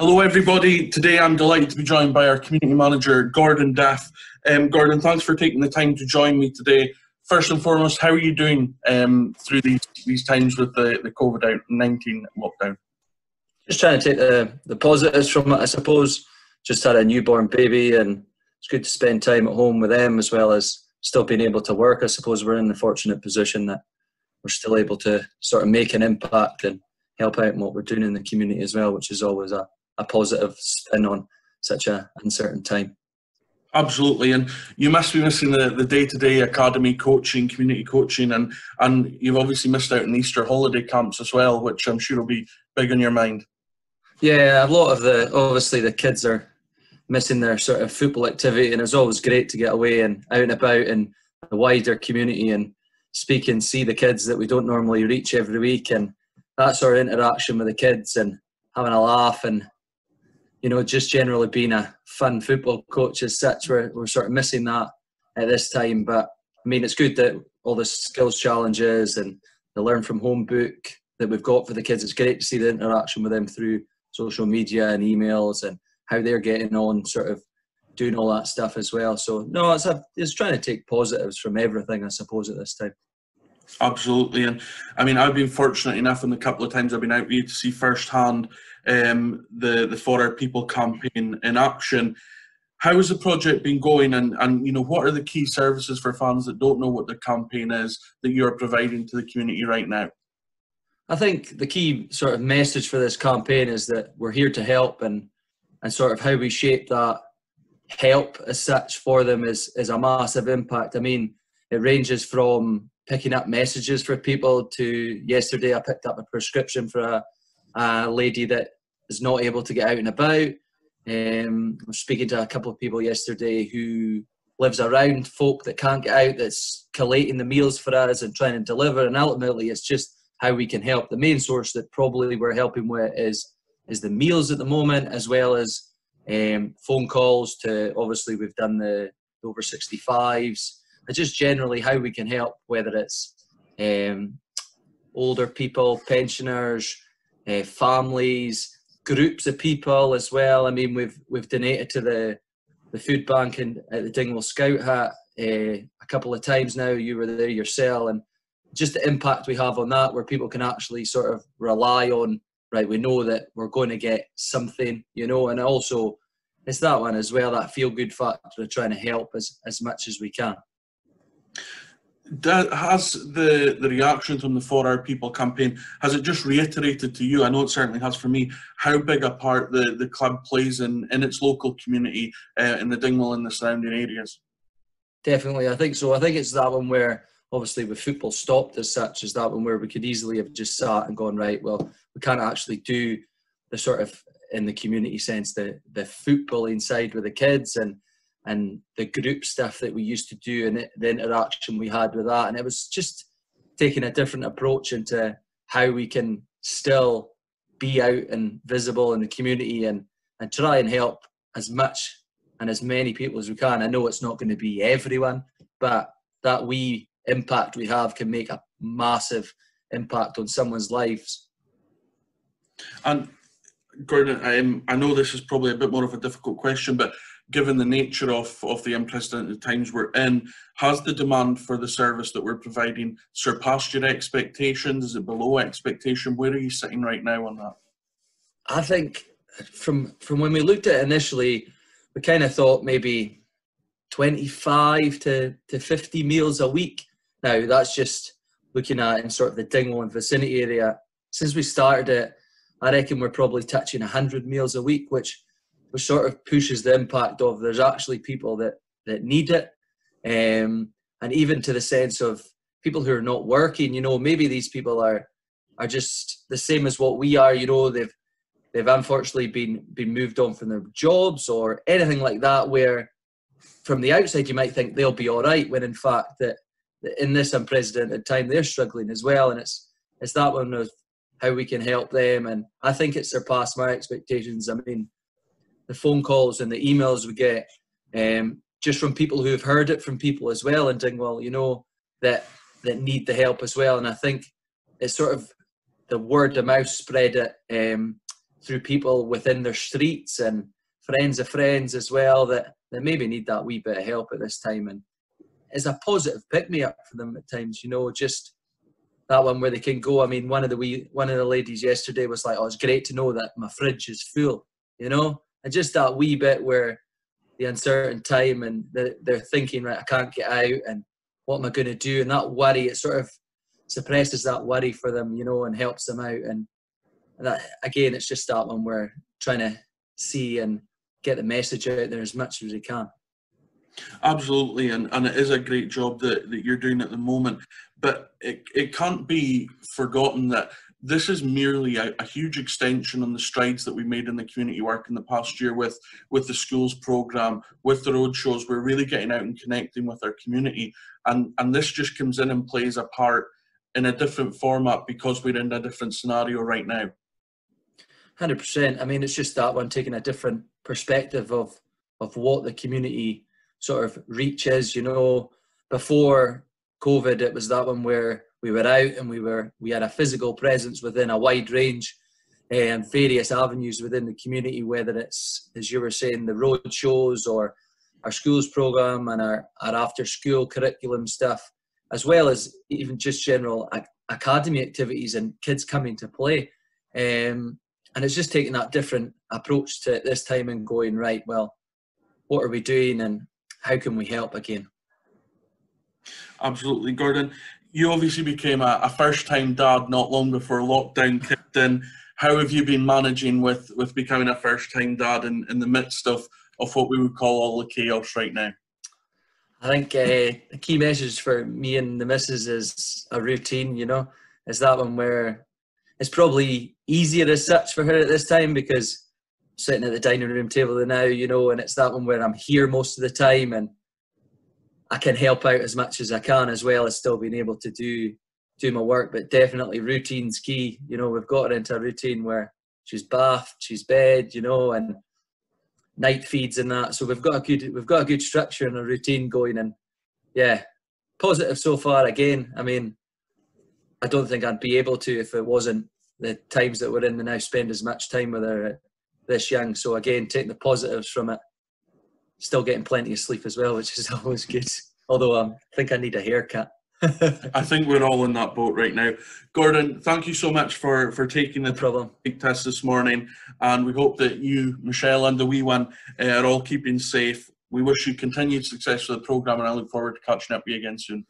Hello everybody, today I'm delighted to be joined by our community manager Gordon Duff. Gordon, thanks for taking the time to join me today. First and foremost, how are you doing through these times with the COVID-19 lockdown? Just trying to take the positives from it, I suppose. Just had a newborn baby and it's good to spend time at home with them as well as still being able to work. I suppose we're in the fortunate position that we're still able to sort of make an impact and help out in what we're doing in the community as well, which is always a positive spin on such an uncertain time. Absolutely, and you must be missing the day-to-day academy coaching, community coaching, and you've obviously missed out on Easter holiday camps as well, which I'm sure will be big on your mind. Yeah, a lot of obviously the kids are missing their sort of football activity, and it's always great to get away and out and about in the wider community and speak and see the kids that we don't normally reach every week, and that sort of interaction with the kids and having a laugh and, you know, just generally being a fun football coach as such. We're sort of missing that at this time. But, I mean, it's good that all the skills challenges and the Learn From Home book that we've got for the kids, it's great to see the interaction with them through social media and emails and how they're getting on, sort of doing all that stuff as well. So, no, it's trying to take positives from everything, I suppose, at this time. Absolutely, and I mean, I've been fortunate enough in the couple of times I've been out with you to see firsthand the For Our People campaign in action. How has the project been going, and you know, what are the key services for fans that don't know what the campaign is that you're providing to the community right now? I think the key sort of message for this campaign is that we're here to help, and sort of how we shape that help as such for them is a massive impact. I mean, it ranges from picking up messages for people to yesterday I picked up a prescription for a lady that is not able to get out and about. I was speaking to a couple of people yesterday who lives around folk that can't get out, that's collating the meals for us and trying to deliver, and ultimately it's just how we can help. The main source that probably we're helping with is the meals at the moment, as well as phone calls to, obviously we've done the over 65s, and just generally how we can help, whether it's older people, pensioners, families, groups of people as well. I mean, we've donated to the food bank at the Dingwall Scout Hut a couple of times now. You were there yourself, and just the impact we have on that, where people can actually sort of rely on, right, we know that we're going to get something, you know, and also it's that one as well, that feel-good factor of trying to help as much as we can. Has the reaction from the For Our People campaign, has it just reiterated to you, I know it certainly has for me, how big a part the club plays in its local community, in the Dingwall and the surrounding areas? Definitely, I think so. I think it's that one where, obviously with football stopped as such, is that one where we could easily have just sat and gone, right, well, we can't actually do the sort of, in the community sense, the footballing side with the kids and the group stuff that we used to do and the interaction we had with that. And it was just taking a different approach into how we can still be out and visible in the community and try and help as much and as many people as we can. I know it's not going to be everyone, but that wee impact we have can make a massive impact on someone's lives. And Gordon, I know this is probably a bit more of a difficult question, but given the nature of the unprecedented times we're in, has the demand for the service that we're providing surpassed your expectations? Is it below expectation? Where are you sitting right now on that? I think from when we looked at it initially, we kind of thought maybe 25 to 50 meals a week. Now, that's just looking at in sort of the Dingwall and vicinity area. Since we started it, I reckon we're probably touching 100 meals a week, which sort of pushes the impact of there's actually people that need it. And even to the sense of people who are not working, you know, maybe these people are just the same as what we are, you know, they've unfortunately been moved on from their jobs or anything like that, where from the outside you might think they'll be all right, when in fact that in this unprecedented time they're struggling as well. And it's that one of how we can help them. And I think it surpassed my expectations. I mean, the phone calls and the emails we get, just from people who have heard it from people as well in Dingwall, you know, that need the help as well. And I think it's sort of the word of mouth spread it through people within their streets and friends of friends as well that maybe need that wee bit of help at this time. And it's a positive pick-me-up for them at times, you know, just that one where they can go. I mean, one of the ladies yesterday was like, oh, it's great to know that my fridge is full, you know, and just that wee bit where the uncertain time and they're thinking, right, I can't get out and what am I going to do? And that worry, it sort of suppresses that worry for them, you know, and helps them out. And that, again, it's just that one where trying to see and get the message out there as much as we can. Absolutely, and it is a great job that you're doing at the moment. But it can't be forgotten that this is merely a huge extension on the strides that we made in the community work in the past year with the schools programme, with the road shows. We're really getting out and connecting with our community. And this just comes in and plays a part in a different format because we're in a different scenario right now. 100%. I mean, it's just that one, taking a different perspective of what the community sort of reach is. You know, before COVID, it was that one where we were out and we had a physical presence within a wide range and various avenues within the community, whether it's, as you were saying, the road shows or our schools programme and our after school curriculum stuff, as well as even just general academy activities and kids coming to play. And it's just taking that different approach to it this time and going, right, well, what are we doing and how can we help again? Absolutely, Gordon. You obviously became a first-time dad not long before lockdown kicked in. How have you been managing with becoming a first-time dad in the midst of what we would call all the chaos right now? I think the key message for me and the missus is a routine, you know. It's that one where it's probably easier as such for her at this time because I'm sitting at the dining room table now, you know, and it's that one where I'm here most of the time and I can help out as much as I can, as well as still being able to do my work. But definitely routine's key. You know, we've got her into a routine where she's bathed, she's bed, you know, and night feeds and that. So we've got a good structure and a routine going, and yeah, positive so far. Again, I mean, I don't think I'd be able to if it wasn't the times that we're in the now spend as much time with her this young. So again, taking the positives from it. Still getting plenty of sleep as well, which is always good. Although I think I need a haircut. I think we're all in that boat right now. Gordon, thank you so much for taking the big test this morning. And we hope that you, Michelle, and the wee one are all keeping safe. We wish you continued success with the programme, and I look forward to catching up with you again soon.